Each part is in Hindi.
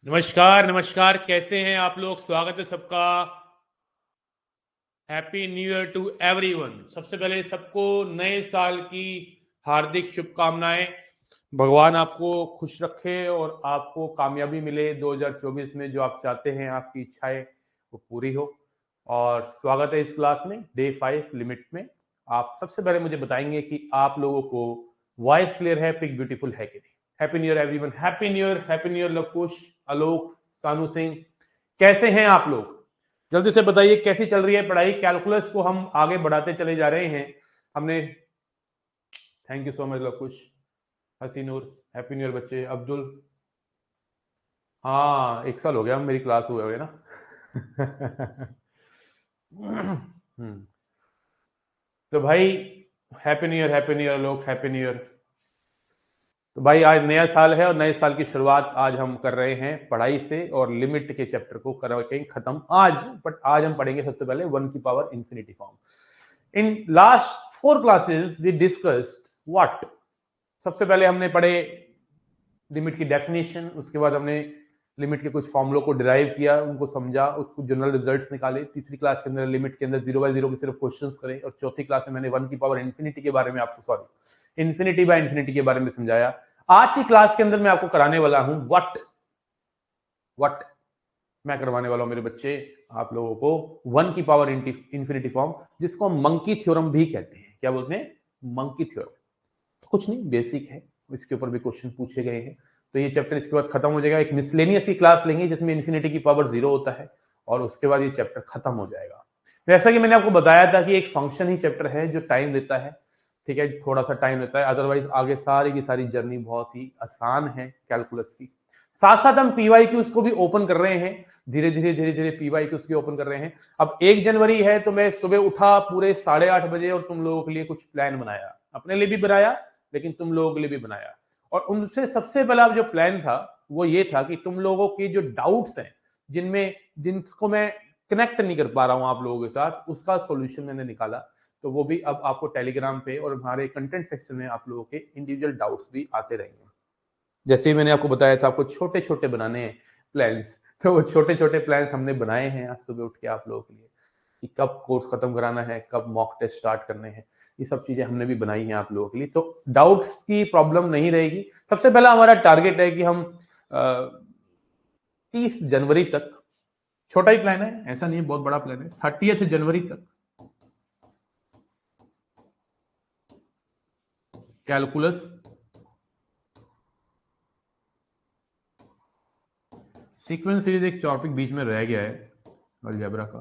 नमस्कार, नमस्कार। कैसे हैं आप लोग? स्वागत है सबका। Happy new year to everyone. सबसे पहले सबको नए साल की हार्दिक शुभकामनाएं। भगवान आपको खुश रखे और आपको कामयाबी मिले 2024 में। जो आप चाहते हैं, आपकी इच्छाएं वो पूरी हो। और स्वागत है इस क्लास में, डे 5 लिमिट में। आप सबसे पहले मुझे बताएंगे कि आप लोगों को वॉइस क्लियर है, पिक ब्यूटीफुल है कि नहीं। Happy new year everyone. Happy new year, happy new year Luvkush, Alok, Sanu Singh. कैसे हैं आप लोग? जल्दी से बताइए कैसी चल रही है पढ़ाई। कैलकुलस को हम आगे बढ़ाते चले जा रहे हैं। हमने thank you so much Luvkush, Haseenur. Happy new year बच्चे। अब्दुल, हाँ 1 साल हो गया मेरी क्लास हुए हुए ना। तो भाई happy new year, happy new year लोग, हैप्पी न्यू ईयर। तो भाई आज नया साल है और नए साल की शुरुआत आज हम कर रहे हैं पढ़ाई से, और लिमिट के चैप्टर को करके खत्म आज। बट आज हम पढ़ेंगे सबसे पहले 1 की power infinity form. In last 4 classes we discussed what. सबसे पहले हमने पढ़े लिमिट की डेफिनेशन, उसके बाद हमने लिमिट के कुछ फॉर्मुलों को डिराइव किया, उनको समझा, उसको जनरल रिजल्ट्स निकाले। तीसरी क्लास के अंदर लिमिट के अंदर 0 बाय 0 के सिर्फ क्वेश्चंस करे, और चौथी क्लास में मैंने 1 की पावर इंफिनिटी के बारे में आपको, सॉरी, इंफिनिटी बाय इंफिनिटी के बारे में समझाया। आज की क्लास के अंदर मैं आपको कराने वाला हूं व्हाट मैं करवाने वाला हूं मेरे बच्चे आप लोगों को 1 की पावर इंफिनिटी फॉर्म, जिसको हम मंकी थ्योरम भी कहते हैं। क्या बोलते हैं? Monkey theorem. कुछ नहीं, बेसिक है, इसके ऊपर भी क्वेश्चन पूछे गए हैं। तो ये चैप्टर इसके बाद खत्म हो जाएगा। एक मिसलेनियस की क्लास लेंगे जिसमें इन्फिनिटी की पावर 0 होता है, और उसके बाद ये चैप्टर खत्म हो जाएगा। जैसा कि मैंने आपको बताया था कि एक फंक्शन ही चैप्टर है जो टाइम लेता है, ठीक है, थोड़ा सा टाइम लेता है। अदरवाइज आगे सारी की सारी जर्नी बहुत ही आसान है कैलकुलस की। साथ साथ हम पीवाई क्यूज को भी ओपन कर रहे हैं, धीरे धीरे धीरे धीरे पीवाई क्यूज भी ओपन कर रहे हैं। अब 1 जनवरी है, तो मैं सुबह उठा पूरे 8:30 बजे और तुम लोगों के लिए कुछ प्लान बनाया, अपने लिए भी बनाया लेकिन तुम लोगों के लिए भी बनाया। और उनसे सबसे पहला जो प्लान था वो ये था कि तुम लोगों की जो डाउट्स हैं, जिनको मैं कनेक्ट नहीं कर पा रहा हूं आप लोगों के साथ, उसका सॉल्यूशन मैंने निकाला। तो वो भी अब आपको टेलीग्राम पे और हमारे कंटेंट सेक्शन में आप लोगों के इंडिविजुअल डाउट्स भी आते रहेंगे। जैसे ही मैंने आपको बताया था, आपको छोटे छोटे बनाने हैं प्लान्स, तो वो छोटे छोटे प्लान्स हमने बनाए हैं आज सुबह उठ के आप लोगों के लिए, कि कब कोर्स खत्म कराना है, कब मॉक टेस्ट स्टार्ट करने हैं। ये सब चीजें हमने भी बनाई हैं आप लोगों के लिए, तो डाउट्स की प्रॉब्लम नहीं रहेगी। सबसे पहला हमारा टारगेट है कि हम 30 जनवरी तक, छोटा ही प्लान है, ऐसा नहीं बहुत बड़ा प्लान है, 30 जनवरी तक कैलकुलस सीक्वेंस सीरीज, एक टॉपिक बीच में रह गया है अलजेब्रा का,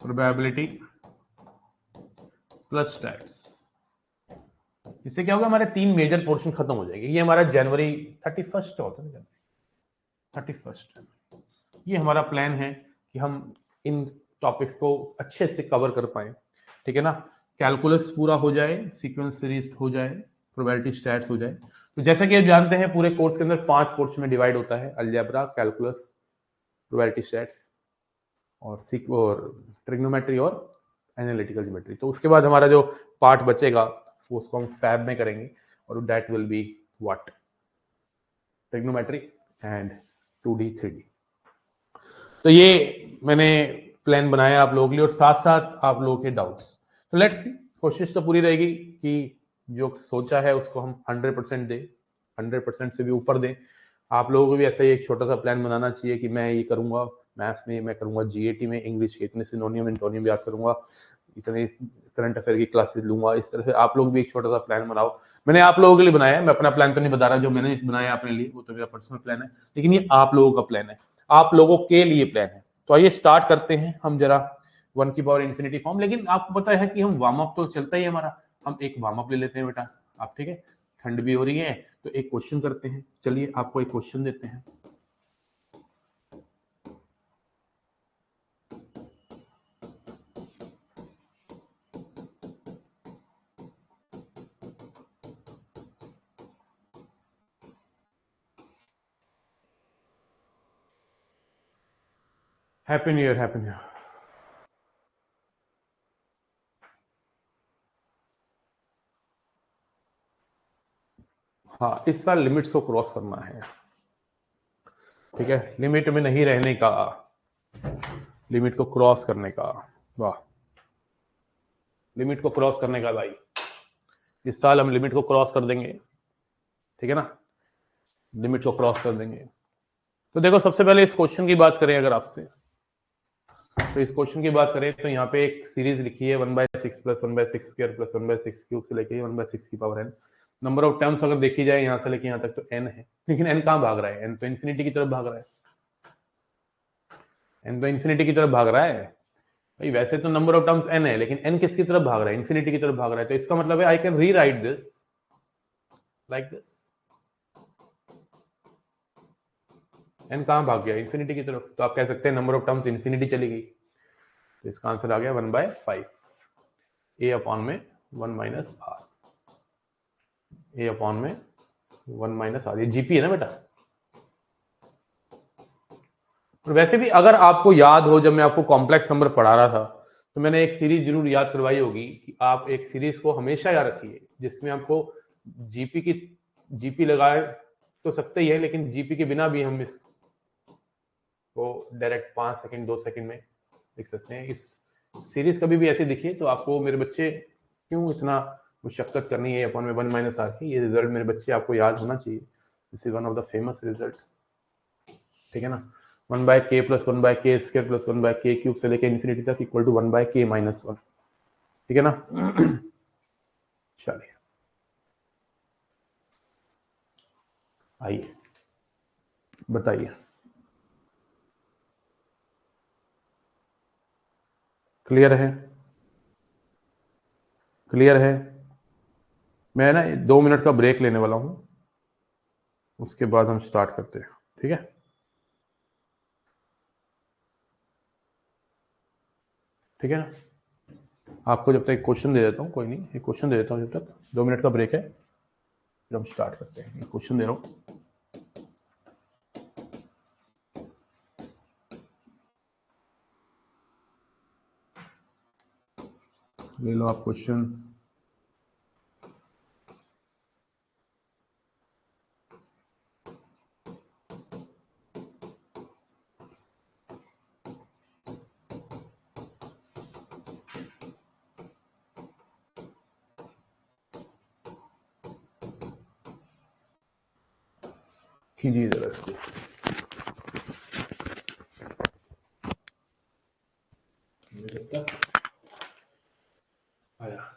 प्रोबेबिलिटी प्लस स्टैट्स। इससे क्या होगा, हमारे 3 मेजर पोर्शन खत्म हो जाएंगे। ये हमारा जनवरी 31 होता है, 31, ये हमारा प्लान है कि हम इन टॉपिक्स को अच्छे से कवर कर पाए, ठीक है ना। कैलकुलस पूरा हो जाए, सीक्वेंस सीरीज हो जाए, प्रोबेबिलिटी स्टैट्स हो जाए। तो जैसा कि आप जानते हैं, पूरे कोर्स के अंदर 5 पोर्शन में डिवाइड होता है, अलजेब्रा, कैलकुलस, प्रोबेबिलिटी स्टैट्स और ट्रिग्नोमेट्री और एनालिटिकल ज्योमेट्री। तो उसके बाद हमारा जो पार्ट बचेगा वो उसको हम फैब में करेंगे, और that will be what, trigonometry and 2D 3D। तो ये मैंने प्लान बनाया आप लोगों के लिए, और साथ साथ आप लोगों के डाउट्स। तो लेट्स सी, कोशिश तो पूरी रहेगी कि जो सोचा है उसको हम 100% दें, 100% से भी ऊपर दें। आप लोगों को भी ऐसा ही एक छोटा सा प्लान बनाना चाहिए कि मैं ये करूंगा मैथ्स में, मैं करूंगा जीएटी में, इंग्लिश के इतने सिनोनियम एंटोनियम याद करूंगा, इतने करंट अफेयर की क्लासेस लूंगा। इस तरह से आप लोग भी एक छोटा सा प्लान बनाओ। मैंने आप लोगों के लिए बनाया है, मैं अपना प्लान तो नहीं बता रहा, जो मैंने बनाया अपने लिए वो तो मेरा पर्सनल प्लान है, लेकिन ये आप लोगों का प्लान है, आप लोगों के लिए प्लान है। तो आइए स्टार्ट करते हैं हम जरा 1 की पावर इंफिनिटी फॉर्म। लेकिन आपको पता है कि हम वार्म अप तो चलता ही है हमारा, हम एक वार्म अप ले लेते हैं बेटा आप, ठीक है। ठंड भी हो रही है तो एक क्वेश्चन करते हैं। चलिए आपको एक क्वेश्चन देते हैं। Happy new year, happy new year. हाँ, इस साल लिमिट्स को क्रॉस करना है, ठीक है, लिमिट में नहीं रहने का, लिमिट को क्रॉस करने का। वाह, लिमिट को क्रॉस करने का भाई, इस साल हम लिमिट को क्रॉस कर देंगे, ठीक है ना, लिमिट को क्रॉस कर देंगे। तो देखो सबसे पहले इस क्वेश्चन की बात करें अगर आपसे, तो इस क्वेश्चन की बात करें तो यहाँ पे एक सीरीज लिखी है 1/6 प्लस 1/6 स्क्वायर प्लस 1/6 क्यूब से लेके 1/6 की power n। Number of terms अगर देखी जाए यहाँ से लेके यहाँ तक तो n है, लेकिन n कहाँ भाग रहा है, n तो इन्फिनिटी की तरफ भाग रहा है, n तो इन्फिनिटी की तरफ भाग रहा है भाई। वैसे तो नंबर ऑफ टर्म्स n है, लेकिन n किसकी तरफ भाग रहा है, इन्फिनिटी की तरफ भाग रहा है। तो इसका मतलब है आई कैन री right this like this, n कहाँ भाग गया, इन्फिनिटी की तरफ। तो आप कह सकते हैं नंबर ऑफ टर्म्स इन्फिनिटी चली गई, तो इसका आंसर आ गया 1/5 a अपॉन में 1 माइनस आर, a अपॉन में 1 माइनस आर, ये जीपी है ना बेटा। और वैसे भी अगर आपको याद हो, जब मैं आपको कॉम्प्लेक्स नंबर पढ़ा रहा था तो मैंने एक सीरीज जरूर याद करवाई होगी कि आप एक सीरीज को हमेशा याद रखिए जिसमें आपको जीपी की, जीपी लगाए तो सकते ही है, लेकिन जीपी के बिना भी हम इसको डायरेक्ट 5 सेकंड 2 सेकंड में लिख सकते हैं। इस सीरीज कभी भी ऐसे दिखिए तो आपको, मेरे बच्चे क्यों इतना मुशक्कत करनी है अपॉन में 1 माइनस आर की, ये रिजल्ट मेरे बच्चे आपको याद होना चाहिए। This is one of the famous result, ठीक है ना। 1/k plus 1/k square plus 1/k cube से लेकर इन्फिनिटी तक इक्वल टू 1/k माइनस 1, ठीक है ना। चलिए आइए बताइए, क्लियर है, क्लियर है। मैं ना 2 मिनट का ब्रेक लेने वाला हूं, उसके बाद हम स्टार्ट करते हैं, ठीक है। ठीक है ना, आपको जब तक एक क्वेश्चन दे देता हूँ, कोई नहीं, एक क्वेश्चन दे देता हूँ, जब तक 2 मिनट का ब्रेक है फिर हम स्टार्ट करते हैं। क्वेश्चन दे रहा हूँ, ले लो आप क्वेश्चन। कीजिए जरा इसको, आया।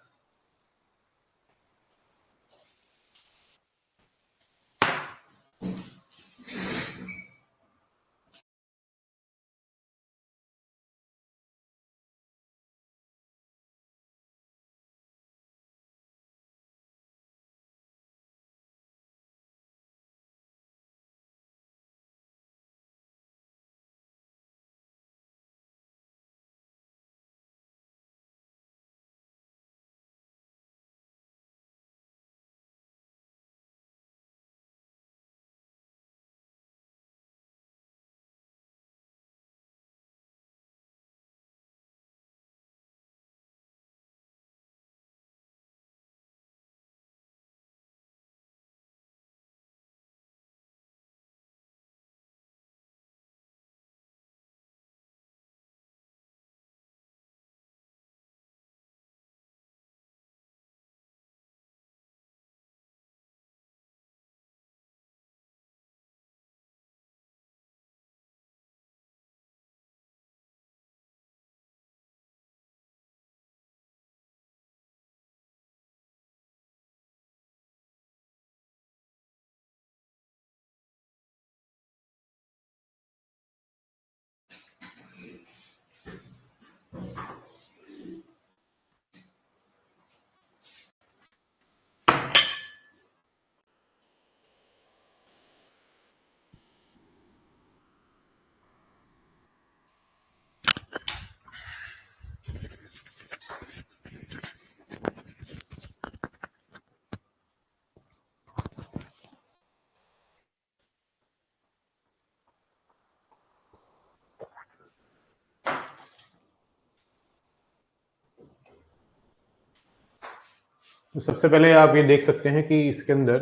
तो सबसे पहले आप ये देख सकते हैं कि इसके अंदर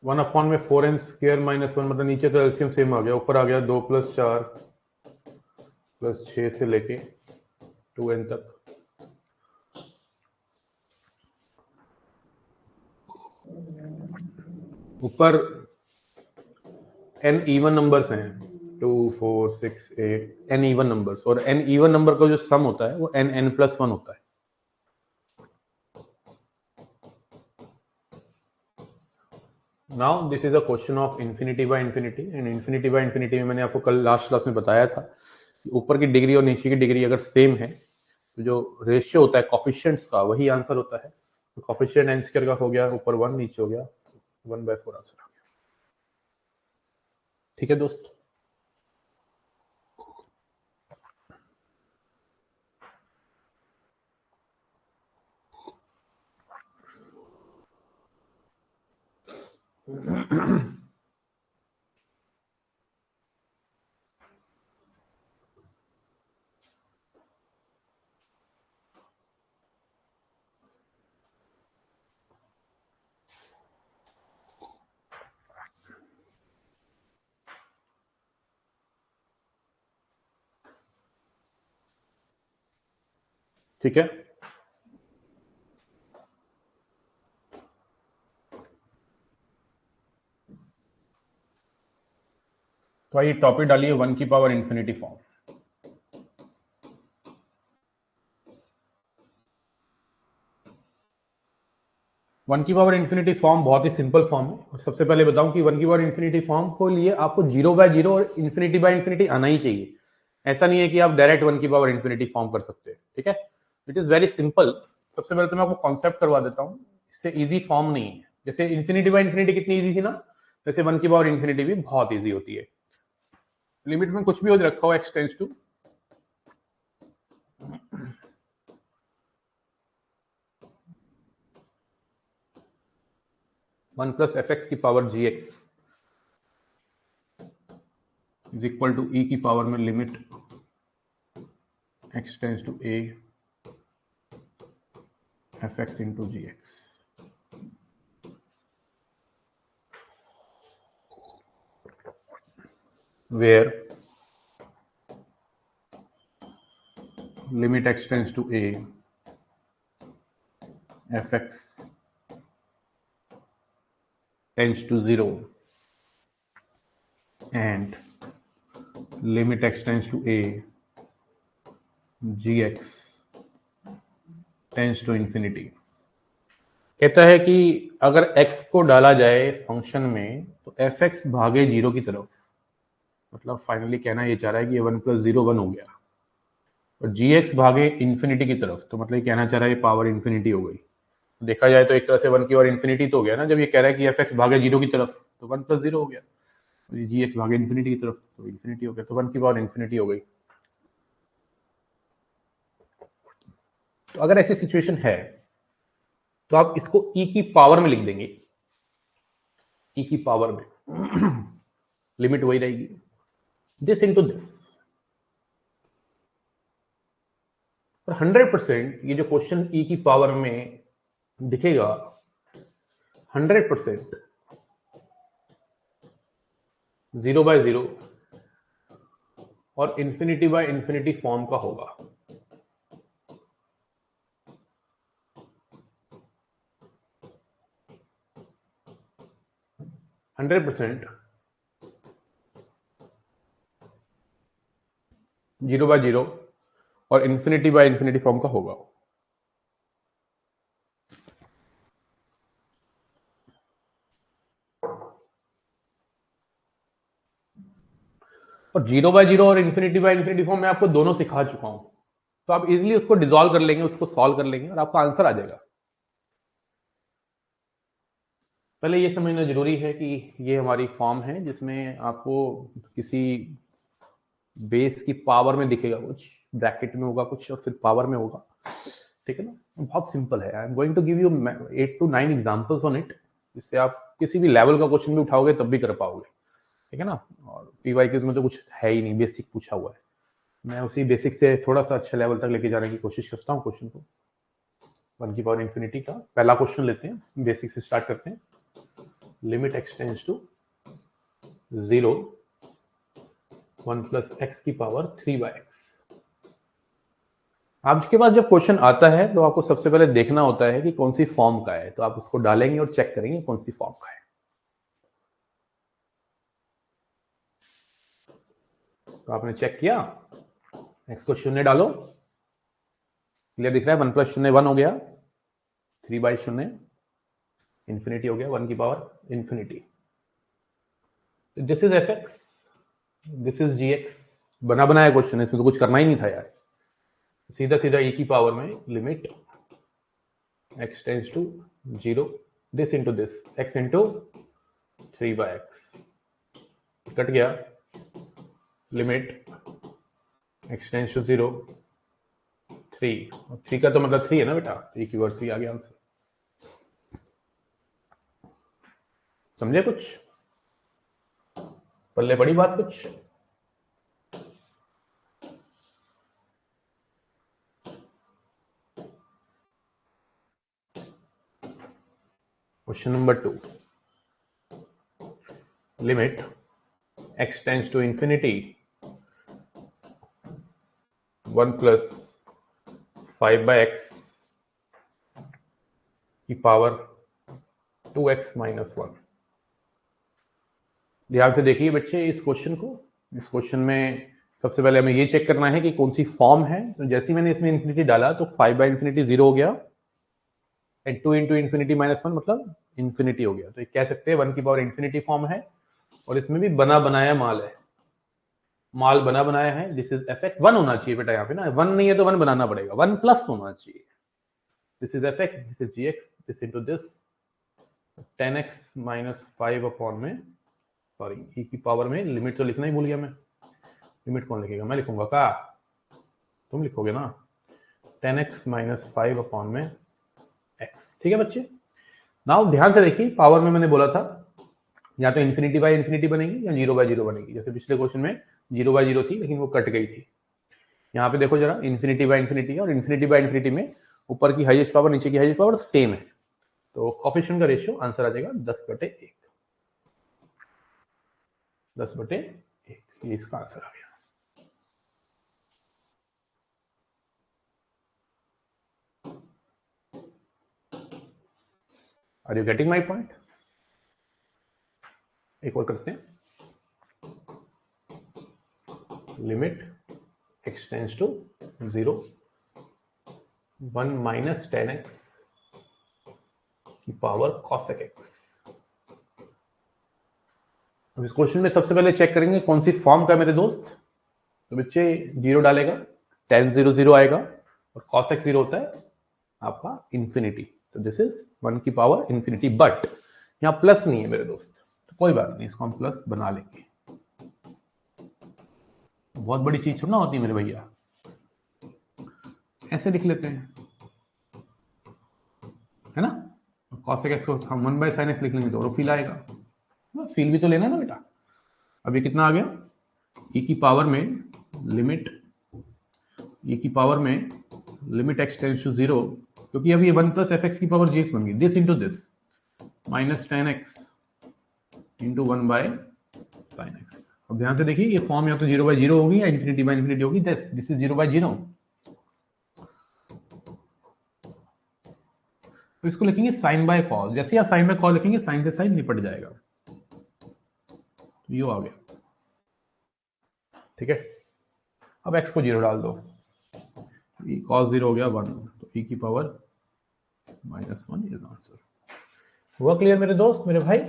1 में 4n स्क्वायर माइनस 1, मतलब नीचे तो एलसीएम सेम आ गया, ऊपर आ गया 2 + 4 + 6 से लेके 2n तक। ऊपर n इवन नंबर्स हैं, 2 4 6 8 n इवन नंबर्स, और n इवन नंबर का जो सम होता है वो n+1 होता है। Now this is a question of infinity by infinity, and infinity by infinity में मैंने आपको कल लास्ट क्लास में बताया था कि ऊपर की डिग्री और नीचे की डिग्री अगर सेम है तो जो रेशियो होता है कोफिशिएंट्स का वही आंसर होता है। तो कोफिशिएंट n स्क्वायर का हो गया ऊपर 1, नीचे हो गया 1/4 आंसर आ गया। ठीक है दोस्त। ठीक है, तो आइए टॉपिक डालिए 1 की पावर इन्फिनिटी फॉर्म। 1 की पावर इन्फिनिटी फॉर्म बहुत ही सिंपल फॉर्म है। और सबसे पहले बताऊं कि 1 की पावर इन्फिनिटी फॉर्म को लिए आपको 0/0 और इन्फिनिटी बाय इन्फिनिटी आना ही चाहिए। ऐसा नहीं है कि आप डायरेक्ट 1 की पावर इन्फिनिटी फॉर्म कर सकते हैं। ठीक है, इट इज वेरी सिंपल। सबसे पहले तो मैं आपको कॉन्सेप्ट करवा देता हूँ, इससे इजी फॉर्म नहीं है। जैसे इन्फिनिटी बाय इन्फिनिटी कितनी इजी थी ना, वैसे 1 की पावर इन्फिनिटी भी बहुत इजी होती है। लिमिट में कुछ भी हो रखा हो x टेंड्स टू 1 + fx की power gx is equal to e की पावर में limit x tends to a fx into gx, where limit x tends to a fx tends to 0 and limit x tends to a gx tends to infinity। कहता है कि अगर x को डाला जाए फंक्शन में तो fx भागे 0 की तरफ, मतलब फाइनली कहना ये चाह रहा है कि ये 1 + 0 1 हो गया, और gx भागे इन्फिनिटी की तरफ, तो मतलब ये कहना चाह रहा है ये पावर इन्फिनिटी हो गई। देखा जाए तो एक तरह से 1 की पावर इन्फिनिटी तो हो गया ना, जब ये कह रहा है कि fx भागे 0 की तरफ तो 1 + 0 हो गया, जी एक्स भागे इन्फिनिटी की तरफ तो इन्फिनिटी हो गया, तो 1 की पावर इन्फिनिटी हो गई। तो अगर ऐसी सिचुएशन है तो आप इसको e की पावर में लिख देंगे, e की पावर में लिमिट वही रहेगी, दिस इनटू दिस। और 100% ये जो क्वेश्चन e की पावर में दिखेगा 100% 0/0 और इन्फिनिटी बाय इन्फिनिटी फॉर्म का होगा। हंड्रेड परसेंट 0/0 और इन्फिनिटी बाय इन्फिनिटी फॉर्म का होगा। और 0/0 और इन्फिनिटी बाय इन्फिनिटी फॉर्म मैं आपको दोनों सिखा चुका हूं, तो आप इजीली उसको डिसॉल्व कर लेंगे, उसको सॉल्व कर लेंगे और आपका आंसर आ जाएगा। पहले ये समझना जरूरी है कि ये हमारी फॉर्म है जिसमें आपको किसी बेस की पावर में दिखेगा, कुछ ब्रैकेट में होगा कुछ और फिर पावर में होगा। ठीक है ना, बहुत सिंपल है। I am going to give you 8 to 9 examples on it, जिससे आप किसी भी लेवल का क्वेश्चन भी उठाओगे तब भी कर पाओगे। ठीक है ना, और पीवाईक्यूज में तो कुछ है ही नहीं, बेसिक पूछा हुआ है। मैं उसी बेसिक से थोड़ा सा अच्छे लेवल तक लेके जाने की कोशिश करता हूँ क्वेश्चन को। 1 की पावर इन्फिनिटी का पहला क्वेश्चन लेते हैं, बेसिक से स्टार्ट करते हैं। Limit x tends to 0 1 plus x की पावर 3/x। आपके पास जब क्वेश्चन आता है तो आपको सबसे पहले देखना होता है कि कौन सी फॉर्म का है, तो आप उसको डालेंगे और चेक करेंगे कौन सी फॉर्म का है। तो आपने चेक किया, एक्स को शून्य डालो, क्लियर दिख रहा है, 1 प्लस शून्य 1 हो गया, 3/0 इंफिनिटी हो गया, 1 की power infinity. This is f x, this is g x. बना बनाया क्वेश्चन है, इसमें तो कुछ करना ही नहीं था यार, सीधा सीधा e की पावर में limit x tends to 0 this into this x into 3/x cut गया, लिमिट x टेंड्स टू 0 3, और 3 का तो मतलब 3 है ना बेटा, 3 की पावर 3 आ गया आंसर। समझे कुछ, पल्ले बड़ी बात कुछ। Question number 2, limit x tends to infinity 1 plus 5/x की पावर 2x माइनस 1। ध्यान से देखिए बच्चे इस क्वेश्चन को। इस क्वेश्चन में सबसे पहले हमें ये चेक करना है कि कौन सी फॉर्म है। तो जैसे ही मैंने इसमें इंफिनिटी डाला तो 5/इंफिनिटी 0 हो गया, एंड 2 इंटू इंफिनिटी माइनस 1 मतलब इंफिनिटी हो गया। तो कह सकते हैं 1 की पावर इंफिनिटी फॉर्म है, और इसमें भी बना बनाया माल है, माल बना बनाया है। दिस इज एफ एक्स, 1 होना चाहिए बेटा यहाँ पे ना, 1 नहीं है तो 1 बनाना पड़ेगा, 1 प्लस होना चाहिए। This is f x, this is g x, this into this 10x minus 5 upon में, सॉरी ई की पावर में, लिमिट तो लिखना ही भूल गया मैं। लिमिट कौन लिखेगा, मैं लिखूंगा का, तुम लिखोगे ना, 10x माइनस 5 अपॉन में x। ठीक है बच्चे, नाउ ध्यान से देखिए, पावर में मैंने बोला था या तो इंफिनिटी बाय इंफिनिटी बनेगी या 0/0 बनेगी। जैसे पिछले क्वेश्चन में 0/0 थी लेकिन वो कट गई थी। यहाँ पे देखो जरा, इंफिनिटी बाय इंफिनिटी है, और इंफिनिटी बाय इंफिनिटी में ऊपर की हाईएस्ट पावर नीचे की हाईएस्ट पावर सेम है, तो कोफिशिएंट का रेशियो आंसर आ जाएगा 10/1। 10/1, ये इसका आंसर आ गया। Are you getting my point? एक और करते हैं, limit x tends to 0 1 minus 10x की पावर cosec x। अब इस क्वेश्चन में सबसे पहले चेक करेंगे कौन सी फॉर्म का मेरे दोस्त। तो बच्चे 0 डालेगा, tan 0 0 आएगा, और cosec 0 होता है आपका इंफिनिटी। तो दिस इज 1 की पावर इंफिनिटी, बट यहाँ प्लस नहीं है मेरे दोस्त, तो कोई बात नहीं, इसको हम प्लस बना लेंगे। बहुत बड़ी चीज थोड़ा होती है मेरे भैया, ऐसे लिख लेते हैं, है ना। cosec x को हम 1/sin x लिख लेंगे तो और फील आएगा, फील भी तो लेना ना बेटा। अब ये कितना आ गया, e की पावर में लिमिट, e की पावर में लिमिट x टेंड्स टू 0, क्योंकि अब ये 1 प्लस एफ एक्स की पावर जी एक्स बन गई, this into this minus 10x into 1/sin x। अब ध्यान से देखिए, ये फॉर्म या तो 0/0 होगी या इंफिनिटी बाय इंफिनिटी होगी। दिस इज 0/0, तो इसको लिखेंगे साइन बाय कॉस। जैसे ही आप साइन बाय कॉस लिखेंगे, साइन से साइन निपट जाएगा, ये आ गया। ठीक है, अब x को 0 डाल दो, e cos 0 हो गया 1, तो e की पावर माइनस 1 इज आंसर। हुआ क्लियर मेरे दोस्त, मेरे भाई?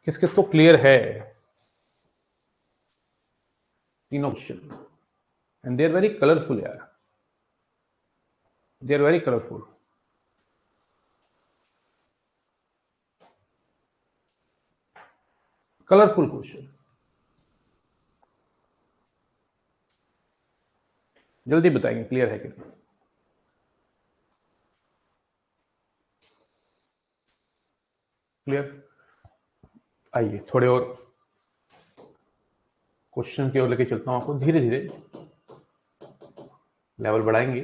किस किस को क्लियर है तीनों question? And they are very colourful यार, they are very colourful. Colourful question, जल्दी बताएंगे क्लियर है कि नहीं। क्लियर? आइए थोड़े और क्वेश्चन की ओर लेके चलता हूं आपको, धीरे धीरे लेवल बढ़ाएंगे।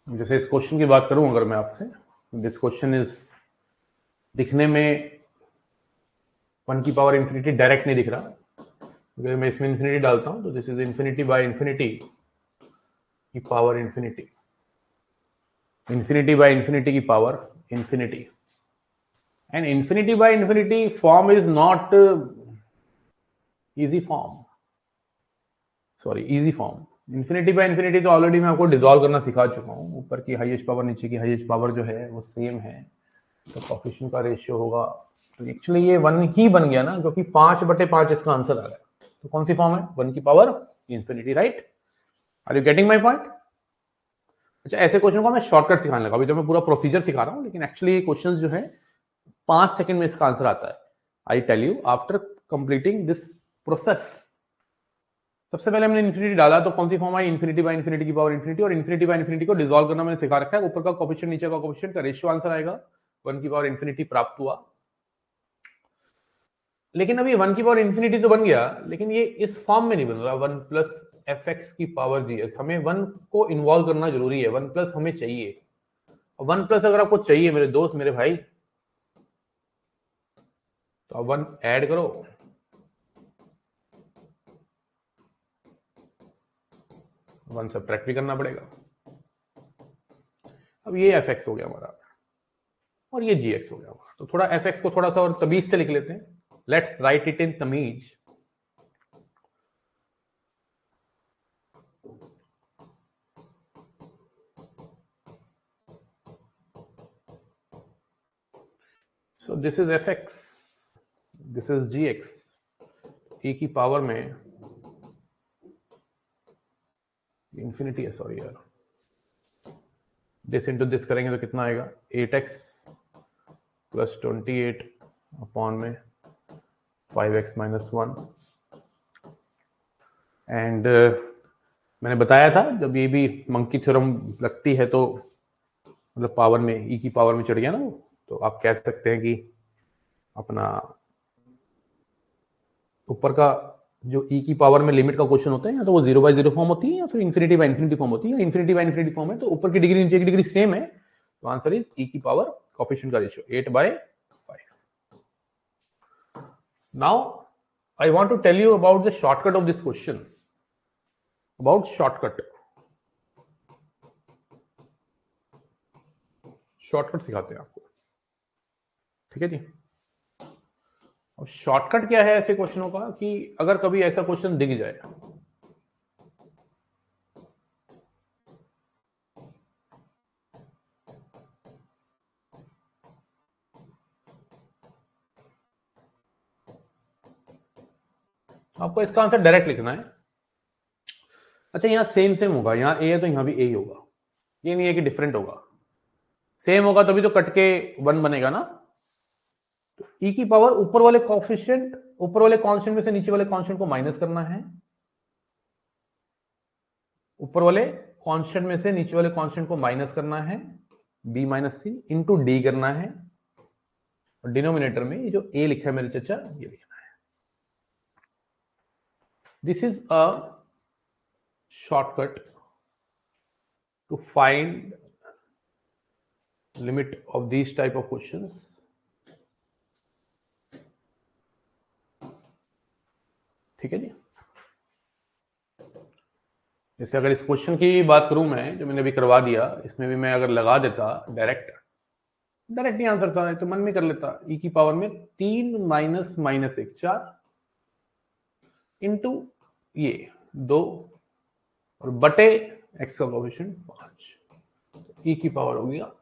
जैसे इस क्वेश्चन की बात करूं अगर मैं आपसे, दिस क्वेश्चन इज, दिखने में 1 की पावर इंफिनिटी डायरेक्ट नहीं दिख रहा, अगर मैं इसमें इंफिनिटी डालता हूं तो this is infinity by infinity की power infinity, infinity by infinity की power infinity, and infinity by infinity form is not easy form, sorry easy form. Infinity by infinity तो ऑलरेडी मैं आपको डिसॉल्व करना सिखा चुका हूं, ऊपर की हाईएस्ट पावर नीचे की हाईएस्ट पावर जो है वो सेम है, तो कोफिशिएंट का रेशियो होगा, तो एक्चुअली ये 1 ही बन गया ना, क्योंकि 5/5 इसका आंसर आ रहा है। तो कौन सी फॉर्म है? 1 की power infinity, right? Are you getting my point? अच्छा, ऐसे क्वेश्चन को मैं शॉर्टकट सिखाने लगा, अभी तो मैं पूरा प्रोसीजर सिखा रहा हूँ, लेकिन एक्चुअली ये क्वेश्चन जो है 5 सेकंड में इसका आंसर आता है। I tell you after completing this process. सबसे पहले हमने इंफिनिटी डाला तो कौन सी फॉर्म आई? इंफिनिटी बाय इंफिनिटी की पावर इंफिनिटी, और इंफिनिटी बाय इंफिनिटी को डिसॉल्व करना मैंने सिखा रखा है, ऊपर का कोएफिशिएंट नीचे का कोएफिशिएंट का रेशियो आंसर आएगा, 1 की पावर इंफिनिटी प्राप्त हुआ। लेकिन अभी 1 की पावर इंफिनिटी तो बन गया, लेकिन ये इस फॉर्म में नहीं बन रहा, 1 प्लस एफ एक्स की पावर जी एक्स। हमें 1 को इन्वॉल्व करना जरूरी है, 1 प्लस हमें चाहिए। 1 प्लस अगर आपको चाहिए मेरे दोस्त मेरे भाई, तो अब 1 ऐड करो, 1 सब्ट्रैक्ट भी करना पड़ेगा। अब ये एफ एक्स हो गया हमारा, और ये जी एक्स हो गया हमारा। तो थोड़ा एफ एक्स को थोड़ा सा और तमीज से लिख लेते हैं, लेट्स राइट इट इन तमीज। So this is fx, this is gx, e की पावर में इंफिनिटी है, सॉरी यार, दिस इंटू दिस करेंगे तो कितना आएगा? 8x प्लस 28 अपॉन में 5x माइनस 1। एंड मैंने बताया था जब ये भी मंकी थ्योरम लगती है तो मतलब पावर में e की पावर में चढ़ गया ना वो, तो आप कह सकते हैं कि अपना ऊपर का जो e की पावर में लिमिट का क्वेश्चन होता है, या तो वो 0/0 फॉर्म होती है या फिर इंफिनिटी बाय इंफिनिटी फॉर्म होती है, इंफिनिटी बाय इंफिनिटी फॉर्म है तो ऊपर की डिग्री नीचे की डिग्री सेम है, तो आंसर इज e की पावर कोएफिशिएंट का ratio 8/5। Now I want to tell you about the shortcut of this question, about shortcut, shortcut सिखाते हैं आपको, ठीक है जी। अब शॉर्टकट क्या है ऐसे क्वेश्चनों का, कि अगर कभी ऐसा क्वेश्चन दिख जाए, आपको इसका आंसर डायरेक्ट लिखना है। अच्छा, यहां सेम सेम होगा, यहां ए है तो यहां भी ए ही होगा, ये नहीं है कि डिफरेंट होगा, सेम होगा तभी तो कट के 1 बनेगा ना। तो e की पावर ऊपर वाले कोएफिशिएंट, ऊपर वाले कांस्टेंट में से नीचे वाले कांस्टेंट को माइनस करना है, ऊपर वाले कांस्टेंट में से नीचे वाले कांस्टेंट को माइनस करना है, b माइनस सी इंटू डी करना है, और डिनोमिनेटर में ये जो a लिखा है मेरे चचा ये लिखना है। This is a shortcut to find limit of these type of questions। ठीक है जी। जैसे अगर इस क्वेश्चन की बात करूं मैं, जो मैंने अभी करवा दिया, इसमें भी मैं अगर लगा देता डायरेक्ट ही आंसर था, तो मन में कर लेता e की पावर में 3 माइनस माइनस 1 4 इंटू ये 2 और बटे x का कोएफिशिएंट 5, e की पावर हो गया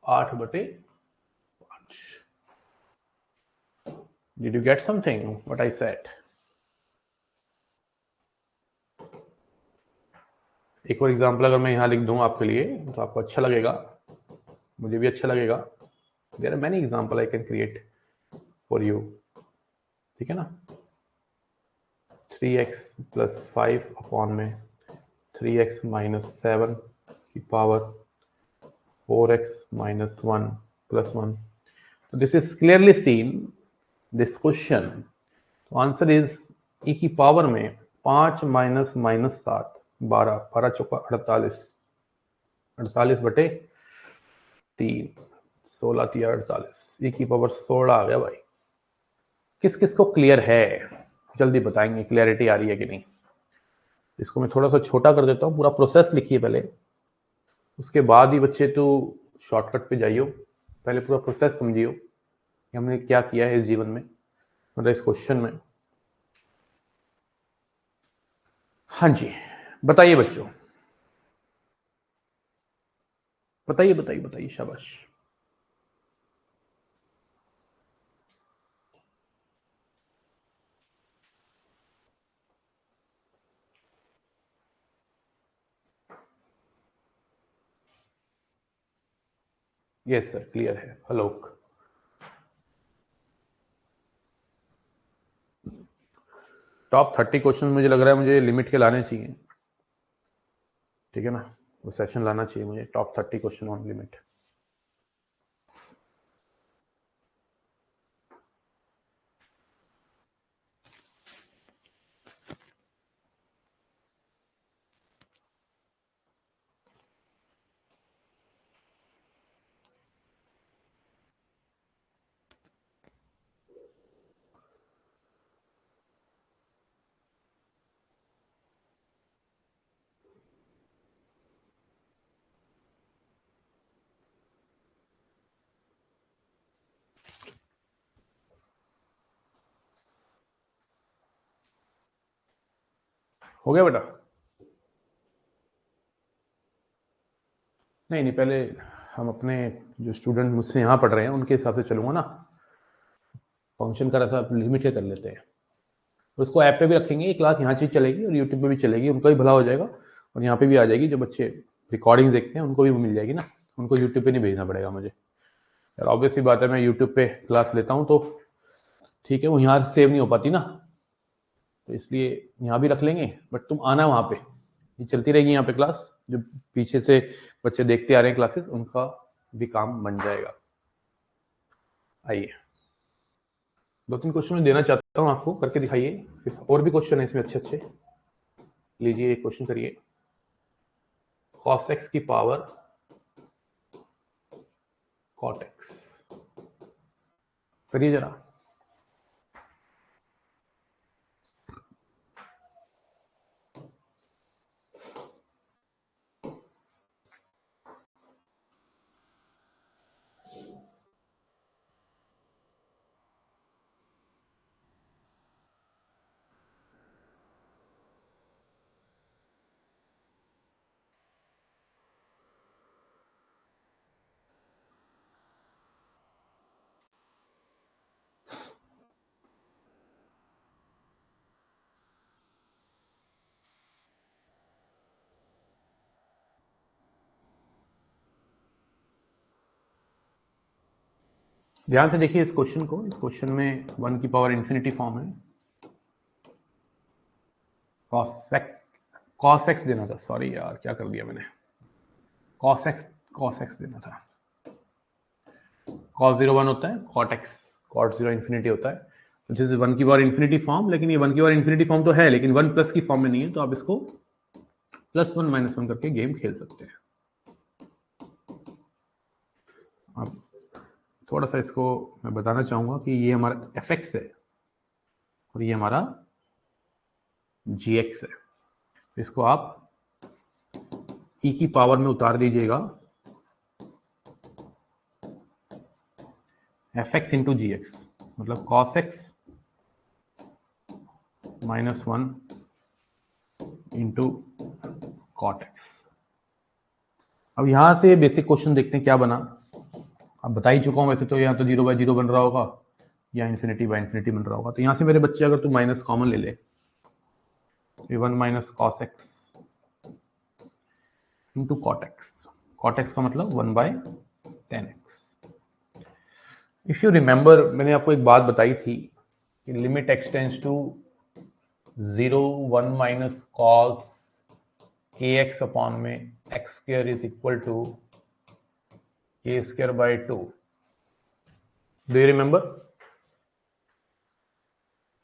8/5। Did you get something what I said? एक और एग्जांपल अगर मैं यहां लिख दूं आपके लिए तो आपको अच्छा लगेगा, मुझे भी अच्छा लगेगा। There are many example I can create for you, ठीक है ना। 3x प्लस 5 अपॉन में 3x माइनस 7 की power 4x minus 1 plus 1. So this is clearly seen, this question. So answer is e की पावर में 5 माइनस माइनस 7 12 12 चौका 48 48 बटे 3 16 तिया 48 e की पावर 16 आ गया भाई. किस किस को क्लियर है जल्दी बताएंगे, क्लियरिटी आ रही है कि नहीं. इसको मैं थोड़ा सा छोटा कर देता हूँ, पूरा प्रोसेस लिखिए पहले, उसके बाद ही बच्चे तो शॉर्टकट पे जाइयो. पहले पूरा प्रोसेस समझियो कि हमने क्या किया है इस जीवन में, मतलब इस क्वेश्चन में. हाँ जी बताइए बच्चों, बताइए बताइए बताइए, शाबाश. यस सर क्लियर है. आलोक, टॉप 30 क्वेश्चन मुझे लग रहा है मुझे लिमिट के लाने चाहिए, ठीक है ना. वो सेशन लाना चाहिए मुझे, टॉप 30 क्वेश्चन ऑन लिमिट. हो गया बेटा? नहीं नहीं, पहले हम अपने जो स्टूडेंट मुझसे यहाँ पढ़ रहे हैं उनके हिसाब से चलूंगा ना. फंक्शन का ऐसा लिमिट के कर लेते हैं. उसको ऐप पे भी रखेंगे, ये क्लास यहाँ से चलेगी और यूट्यूब पे भी चलेगी, उनका भी भला हो जाएगा और यहाँ पे भी आ जाएगी. जो बच्चे रिकॉर्डिंग देखते हैं उनको भी मिल जाएगी ना, उनको यूट्यूब पे नहीं भेजना पड़ेगा मुझे. यार ऑब्वियसली बात है, मैं यूट्यूब पे क्लास लेता हूँ तो ठीक है, वो यहाँ से सेव नहीं हो पाती ना, तो इसलिए यहाँ भी रख लेंगे. बट तुम आना वहाँ पे, ये चलती रहेगी यहाँ पे क्लास. जो पीछे से बच्चे देखते आ रहे हैं क्लासेस, उनका भी काम बन जाएगा. आइए 2-3 क्वेश्चन मैं देना चाहता हूँ आपको, करके दिखाइए. फिर और भी क्वेश्चन है इसमें अच्छे अच्छे. लीजिए एक क्वेश्चन करिए. cos x की पावर cot x, करिए जरा. ध्यान से देखिए इस क्वेश्चन को. इस क्वेश्चन में 1 की पावर इन्फिनिटी फॉर्म है. cos x देना था. सॉरी यार, क्या कर दिया मैंने. cos x देना था. cos 0 1 होता है, cot 0 इन्फिनिटी होता है. जैसे 1 की पावर इन्फिनिटी फॉर्म, लेकिन ये 1 की पावर इन्फिनिटी फॉर्म तो है, लेकिन 1 प्लस की फॉर्म में नहीं है, तो आप इसको +1 -1 करके गेम खेल सकते हैं. अब थोड़ा सा इसको मैं बताना चाहूंगा कि ये हमारा fx है और ये हमारा gx है. इसको आप e की पावर में उतार दीजिएगा, fx इंटू जी एक्स, मतलब cos x -1 into cot x. अब यहां से बेसिक क्वेश्चन देखते हैं क्या बना. अब बता ही चुका हूं वैसे तो, यहाँ तो 0/0 बन रहा होगा या ∞/∞ बन रहा होगा. तो यहां से मेरे बच्चे अगर तू माइनस कॉमन ले ले, 1 minus cos x into cot x. cot x का मतलब 1/10x. इफ यू रिमेंबर, मैंने आपको एक बात बताई थी कि limit x tends to 0 1 minus cos k x upon में x square is equal to k square by 2। Do you remember?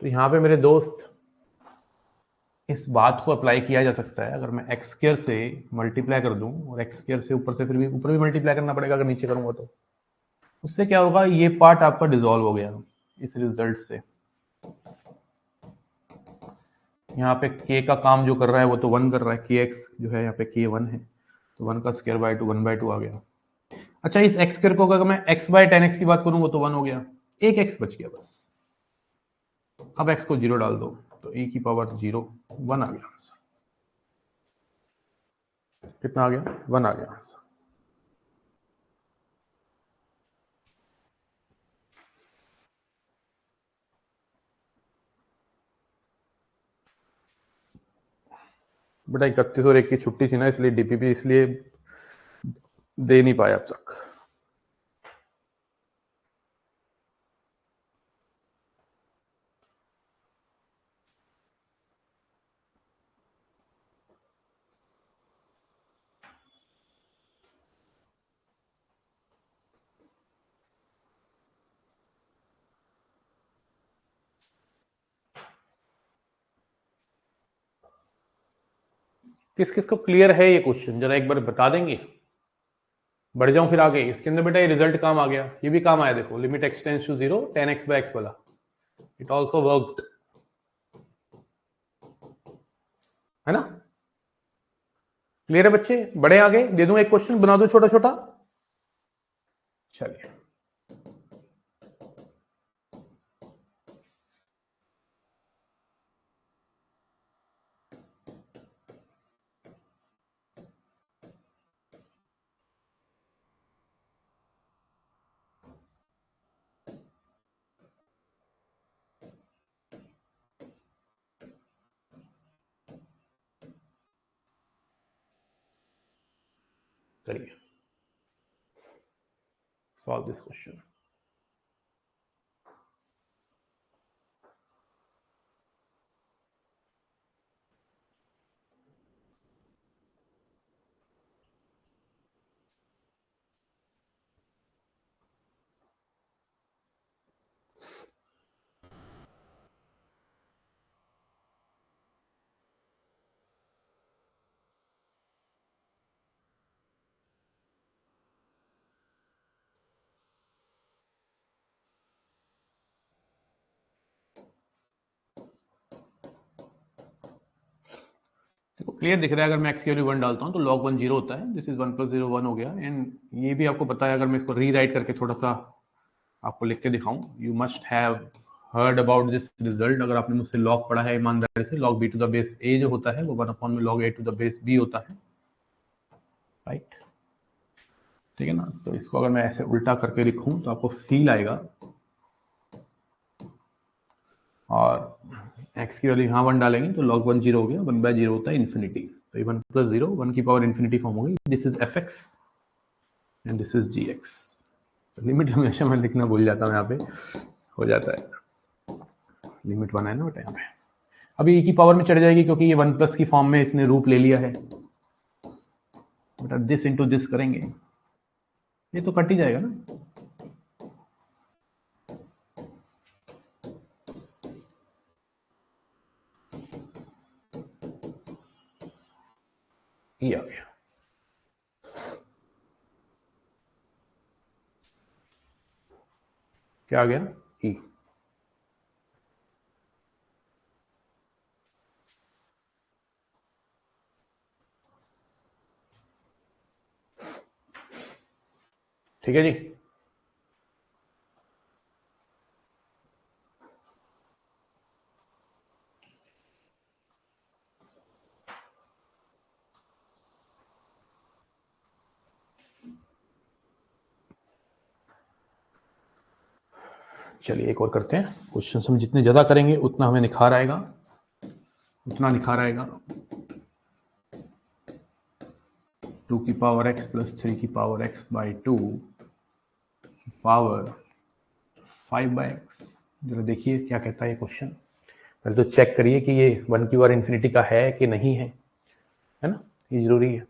तो यहां पे मेरे दोस्त इस बात को अप्लाई किया जा सकता है, अगर मैं एक्स स्क्वायर से मल्टीप्लाई कर दूं और एक्स स्क्वायर से ऊपर से फिर भी ऊपर भी मल्टीप्लाई करना पड़ेगा अगर नीचे करूंगा तो उससे क्या होगा, ये पार्ट आपका डिसॉल्व हो गया इस रिजल्ट से। यहाँ पे k का काम जो कर रहा है वो तो 1 कर रहा है, kx जो है यहाँ पे k 1 है, तो 1 का स्क्वायर बाय 2 1/2 आ गया। अच्छा, इस x स्क्वायर को अगर मैं x बाय 10x की बात करूं वो तो 1 हो गया, एक x बच गया बस। अब x को 0 डाल दो तो e की पावर 0 1 आ गया आंसर। कितना आ गया? 1 आ गया आंसर। बेटा 31 और 1 की छुट्टी थी ना, इसलिए डीपीपी इसलिए दे नहीं पाया अब तक। किस किस को क्लियर है ये क्वेश्चन, जरा एक बार बता देंगे? बढ़ जाऊं फिर आगे। इसके अंदर बेटा ये रिजल्ट काम आ गया, ये भी काम आया, देखो limit x tends to 0 10x by x वाला, इट आल्सो वर्कड, है ना? क्लियर है बच्चे? बढ़े आगे, दे दूं एक क्वेश्चन, बना दूं छोटा छोटा। चलिए, करिए सॉल्व दिस क्वेश्चन। देखो क्लियर दिख रहा है, अगर मैं x की वैल्यू 1 डालता हूं तो log 1 0 होता है, दिस इज 1 + 0 1 हो गया। एंड ये भी आपको पता है, अगर मैं इसको रीराइट करके थोड़ा सा आपको लिख के दिखाऊं, you must have heard about this result. अगर आपने मुझसे log पढ़ा है ईमानदारी से, log b to the base a जो होता है वो 1 में log a to the base b होता है, राइट? ठीक है ना? तो इसको अगर मैं ऐसे उल्टा करके लिखूं तो आपको फील आएगा, और x की वैल्यू यहाँ 1 डालेंगे तो log 1 0 हो गया, 1/0 होता है इन्फिनिटी, तो ये 1 + 0 1 की पावर इन्फिनिटी फॉर्म हो गई। This is fx and this is gx। Limit हमेशा मैं लिखना भूल जाता हूँ, यहाँ पे हो जाता है, लिमिट 1 है ना बेटा यहाँ पे। अभी e की पावर में चढ़ जाएगी क्योंकि ये 1+ की फॉर्म में इसने रूप ले लिया है बेटा। दिस इंटू दिस करेंगे, ये तो कट ही जाएगा ना। ये आ गया, क्या आ गया? e। ठीक है जी। चलिए एक और करते हैं क्वेश्चन। हम जितने ज़्यादा करेंगे उतना हमें निखार आएगा, उतना निखार आएगा। 2 की पावर x + 3 की power x by 2 power 5/x। जरा देखिए क्या कहता है ये क्वेश्चन। पहले तो चेक करिए कि ये 1 की पावर इन्फिनिटी का है कि नहीं है ना, ये जरूरी है।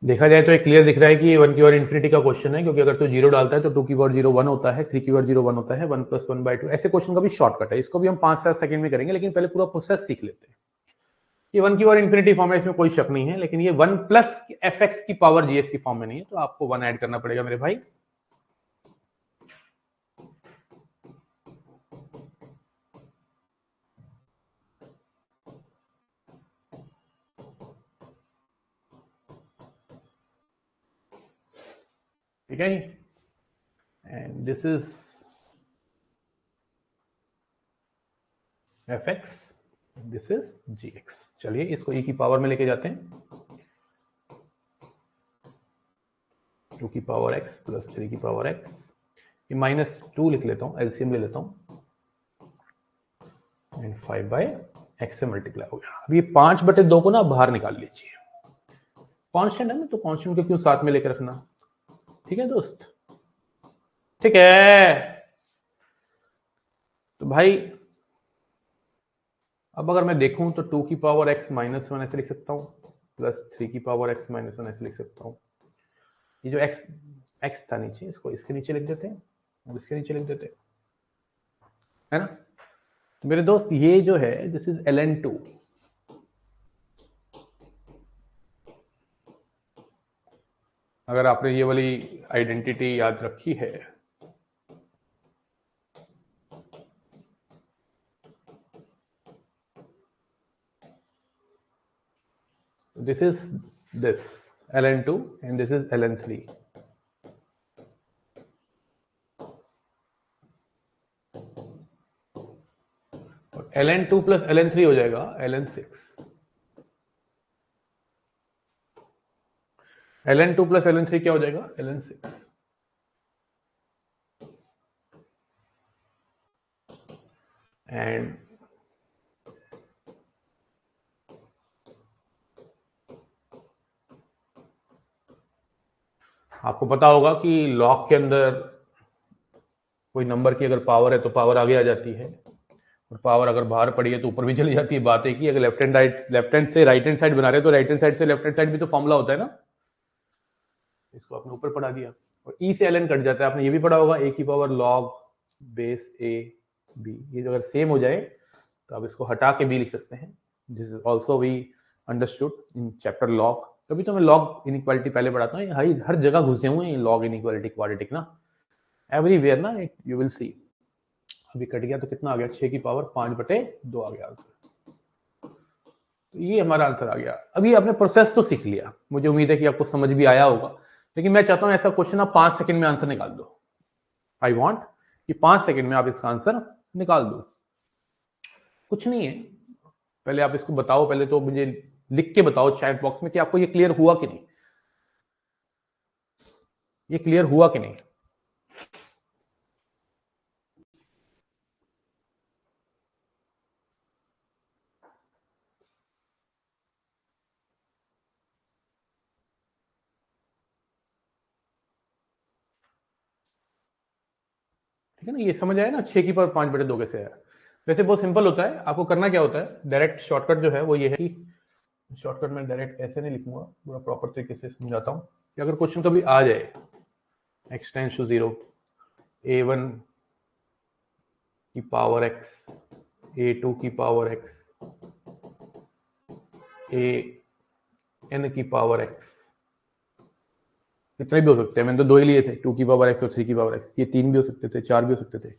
देखा जाए तो एक क्लियर दिख रहा है कि 1 की पावर इन्फिनिटी का क्वेश्चन है, क्योंकि अगर तो 0 डालता है तो 2 की पावर 0 1 होता है, 3 की पावर 0 1 होता है, 1 + 1/2। ऐसे क्वेश्चन का भी शॉर्टकट है, इसको भी हम 5-7 सेकंड में करेंगे, लेकिन पहले पूरा प्रोसेस सीख लेते हैं। ये 1 की पावर इन्फिनिटी फॉर्म है, इसमें कोई शक नहीं है, लेकिन ये 1 + fx की पावर जीएस की फॉर्म में नहीं है, तो आपको 1 ऐड करना पड़ेगा मेरे भाई। ठीक है जी, and this is fx, this is gx। चलिए इसको e की पावर में लेके जाते हैं, 2 की पावर x + 3 की पावर x, ये -2 लिख लेता हूँ, एलसीएम ले लेता हूँ, एंड 5/x से मल्टीप्लाई हो गया। अब ये 5/2 को ना बाहर निकाल लीजिए, कांस्टेंट है ना, तो कांस्टेंट को क्यों साथ में लेकर रखना। ठीक है दोस्त, ठीक है। तो भाई अब अगर मैं देखूं तो 2 की पावर x -1 ऐसे लिख सकता हूं, प्लस 3 की पावर x -1 ऐसे लिख सकता हूं। ये जो x था नीचे, इसको इसके नीचे लिख देते हैं और इसके नीचे लिख देते हैं, है ना। तो मेरे दोस्त ये जो है, दिस इज ln2। अगर आपने ये वाली आइडेंटिटी याद रखी है, this is this ln2 and this is ln3। और ln2 + ln3 हो जाएगा ln6। ln2 + ln3 क्या हो जाएगा, ln6। एंड आपको पता होगा कि लॉग के अंदर कोई नंबर की अगर पावर है तो पावर आगे आ जाती है, और पावर अगर बाहर पड़ी है तो ऊपर भी चली जाती है। बात है कि अगर लेफ्ट हैंड से राइट हैंड साइड बना रहे हैं तो राइट हैंड साइड से लेफ्ट हैंड साइड भी तो फॉर्मूला होता है ना। इसको आपने ऊपर पढ़ा दिया, और ई से ln कट जाता है। आपने ये भी पढ़ा होगा, a की power log base a b। ये अगर सेम हो जाए तो आप इसको हटा के b लिख सकते हैं। This is also we understood in chapter log. तभी तो मैं लॉग इनइक्वालिटी पहले पढ़ाता हूँ, हर जगह घुसे हुए हैं लॉग इनइक्वालिटी क्वाड्रेटिक ना, एवरीवेयर ना, यू विल सी। अभी कट गया तो कितना आ गया, 6 की पावर 5/2 आ गया आंसर। तो ये हमारा आंसर आ गया। अभी आपने प्रोसेस तो सीख लिया, मुझे उम्मीद है कि आपको समझ भी आया होगा, लेकिन मैं चाहता हूं ऐसा क्वेश्चन आप 5 सेकंड में आंसर निकाल दो। आई वांट कि 5 सेकंड में आप इसका आंसर निकाल दो। कुछ नहीं है, पहले आप इसको बताओ, पहले तो मुझे लिख के बताओ चैट बॉक्स में कि आपको ये क्लियर हुआ कि नहीं, ये क्लियर हुआ कि नहीं। ठीक है ना, ये समझ आया ना, 6 की पावर 5/2 कैसे है। वैसे बहुत सिंपल होता है, आपको करना क्या होता है, डायरेक्ट शॉर्टकट जो है वो ये है कि शॉर्टकट में डायरेक्ट ऐसे नहीं लिखूंगा, पूरा प्रॉपर तरीके से समझाता हूँ कि अगर क्वेश्चन कभी आ जाए x टेंड्स टू 0, a1 की पावर x, a2 की पावर x, an की पावर x, कितने भी हो सकते हैं, मैंने तो 2 ही लिए थे, 2 की पावर x और 3 की पावर x। ये 3 भी हो सकते थे, 4 भी हो सकते थे।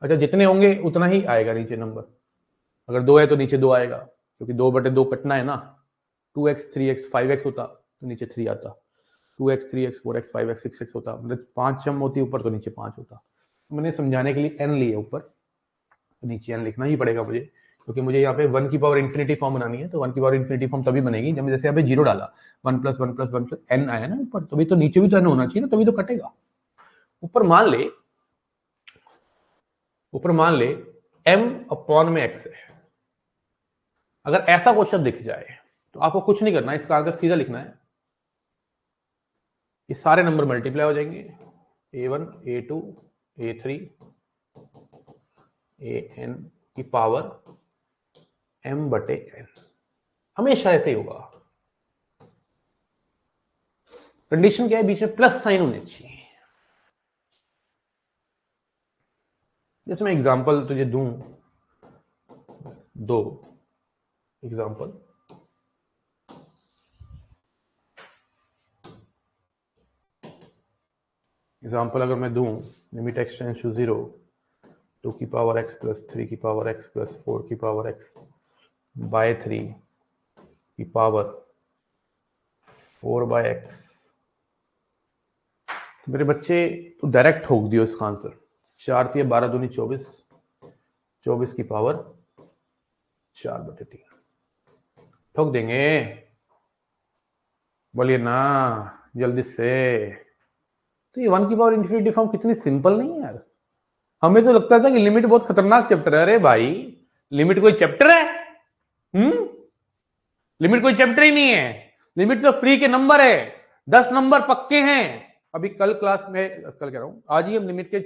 अच्छा, जितने होंगे उतना ही आएगा नीचे नंबर, अगर 2 है तो नीचे 2 आएगा, क्योंकि 2/2 कटना है ना। 2x 3x 5x होता तो नीचे 3 आता, 2x 3x 4x 5x 6x होता, मतलब 5 जम होती ऊपर तो नीचे 5 होता। मैंने समझाने के लिए n लिया ऊपर, तो नीचे n लिखना ही पड़ेगा मुझे, क्योंकि मुझे यहाँ पे 1 की पावर इन्फिनिटी फॉर्म बनानी है। तो 1 की पावर इन्फिनिटी फॉर्म तभी बनेगी जब जैसे यहाँ पे 0 डाला, 1 + 1 + 1 + n आया ना ऊपर, तभी तो नीचे भी तो n होना चाहिए ना, तभी तो कटेगा। ऊपर मान ले m/x है। अगर ऐसा क्वेश्चन दिख जाए तो आपको कुछ नहीं करना है, इसका आंसर सीधा लिखना है। ये सारे नंबर मल्टीप्लाई हो जाएंगे, a1 a2 a3 an की पावर m/n। हमेशा ऐसे ही होगा। कंडीशन क्या है, बीच में प्लस साइन होने चाहिए। जैसे मैं एग्जांपल तुझे दूं, 2 एग्जांपल। एग्जांपल अगर मैं दूं, लिमिट x टेंड्स टू 0, 2 की पावर x + 3 की पावर x + 4 की पावर x by 3 की पावर 4/x। तो मेरे बच्चे तो डायरेक्ट ठोक दियो इसका आंसर। 4 × 12 = 24, 24 की पावर 4/3 ठोक देंगे। बोलिए ना जल्दी से। तो ये 1 की पावर इन्फिनिटी फॉर्म कितनी सिंपल नहीं है यार। हमें तो लगता था कि लिमिट बहुत खतरनाक चैप्टर है। अरे भाई, लिमिट कोई चैप्टर है? लिमिट कोई चैप्टर ही नहीं है। लिमिट तो फ्री के नंबर है, 10 नंबर पक्के हैं। अभी कल क्लास में, कल कह रहा हूं, आज ही हम लिमिट के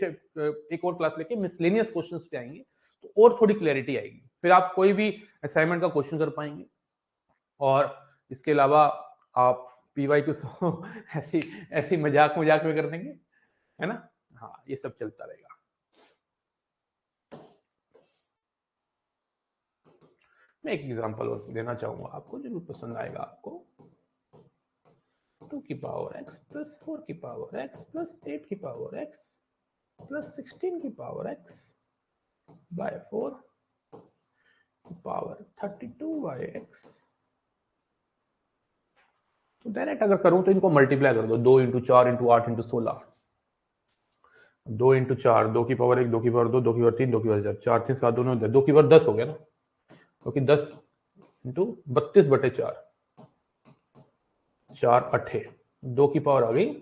एक और क्लास लेके मिसलेनियस क्वेश्चंस पे आएंगे, तो और थोड़ी क्लैरिटी आएगी। फिर आप कोई भी असाइनमेंट का क्वेश्चन कर पाएंगे। और इसके अलावा आप PYQ ऐसी ऐसी मजाक में कर देंगे, है ना। हाँ, ये सब चलता रहेगा। मैं एक एग्जांपल देना चाहूंगा आपको, जरूर पसंद आएगा आपको। 2 की पावर x + 4 की पावर x + 8 की पावर x + 16 की पावर x by 4 की पावर 32/x। तो डायरेक्ट अगर करूं तो इनको मल्टीप्लाई कर दो, 2 × 4 × 8 × 16, 2 × 4, 2 की पावर 1, 2 की पावर 2, 2 की पावर 3, 2 की पावर 4, 4 3 7 2 9 2 की पावर 10 हो गया ना, क्योंकि 10 × 32/4, 4 8, 2 की पावर आ गई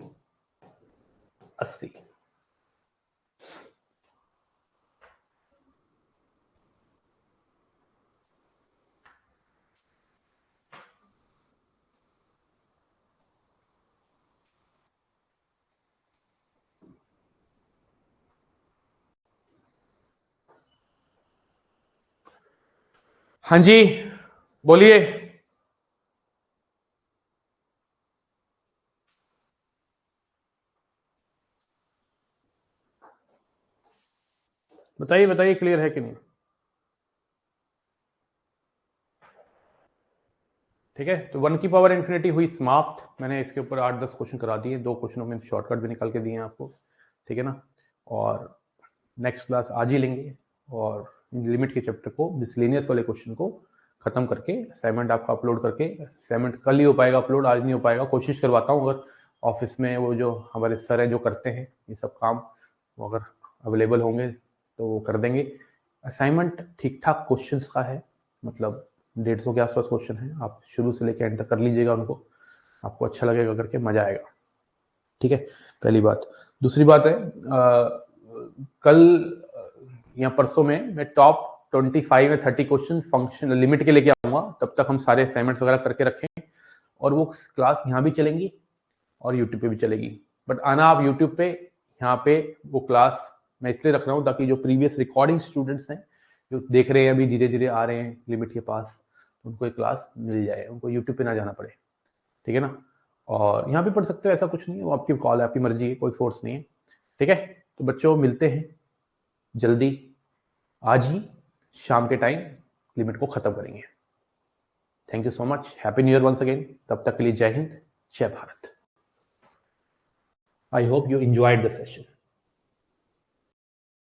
80। हाँ जी, बोलिए। बताइए क्लियर है कि नहीं? ठीक है, तो 1 की पावर इन्फिनिटी हुई समाप्त। मैंने इसके ऊपर 8-10 क्वेश्चन करा दिए, 2 क्वेश्चनों में शॉर्टकट भी निकाल के दिए हैं आपको, ठीक है ना। और नेक्स्ट क्लास आज ही लेंगे, और लिमिट के चैप्टर को, मिसलेनियस वाले क्वेश्चन को खत्म करके असाइनमेंट आपका अपलोड करके, असाइनमेंट कल ही हो पाएगा अपलोड, आज नहीं हो पाएगा। कोशिश करवाता हूँ, अगर ऑफिस में वो जो हमारे सर है जो करते हैं ये सब काम, वो अगर अवेलेबल होंगे तो वो कर देंगे। असाइनमेंट ठीक ठाक क्वेश्चंस का है, मतलब 150 के आसपास क्वेश्चन है। आप शुरू से लेकर एंड तक कर लीजिएगा उनको, आपको अच्छा लगेगा करके, मजा आएगा। ठीक है, पहली बात। दूसरी बात है, कल या परसों में मैं टॉप 25 या 30 क्वेश्चन फंक्शन लिमिट के लेके आऊंगा। तब तक हम सारे असाइनमेंट्स वगैरह करके रखें, और वो क्लास यहाँ भी चलेंगी और यूट्यूब पे भी चलेगी। बट आना आप यूट्यूब पे, यहाँ पे वो क्लास मैं इसलिए रख रहा हूँ ताकि जो प्रीवियस रिकॉर्डिंग स्टूडेंट्स हैं जो देख रहे हैं, अभी धीरे धीरे आ रहे हैं लिमिट के पास, उनको एक क्लास मिल जाए, उनको यूट्यूब पे ना जाना पड़े, ठीक है ना। और यहाँ भी पढ़ सकते हो, ऐसा कुछ नहीं है, वो आपकी कॉल है, आपकी मर्जी है, कोई फोर्स नहीं है, ठीक है। तो बच्चों मिलते हैं जल्दी, आज ही शाम के टाइम लिमिट को खत्म करेंगे। Thank you so much, happy new year once again. तब तक के लिए जय हिंद, जय Bharat. I hope you enjoyed the session.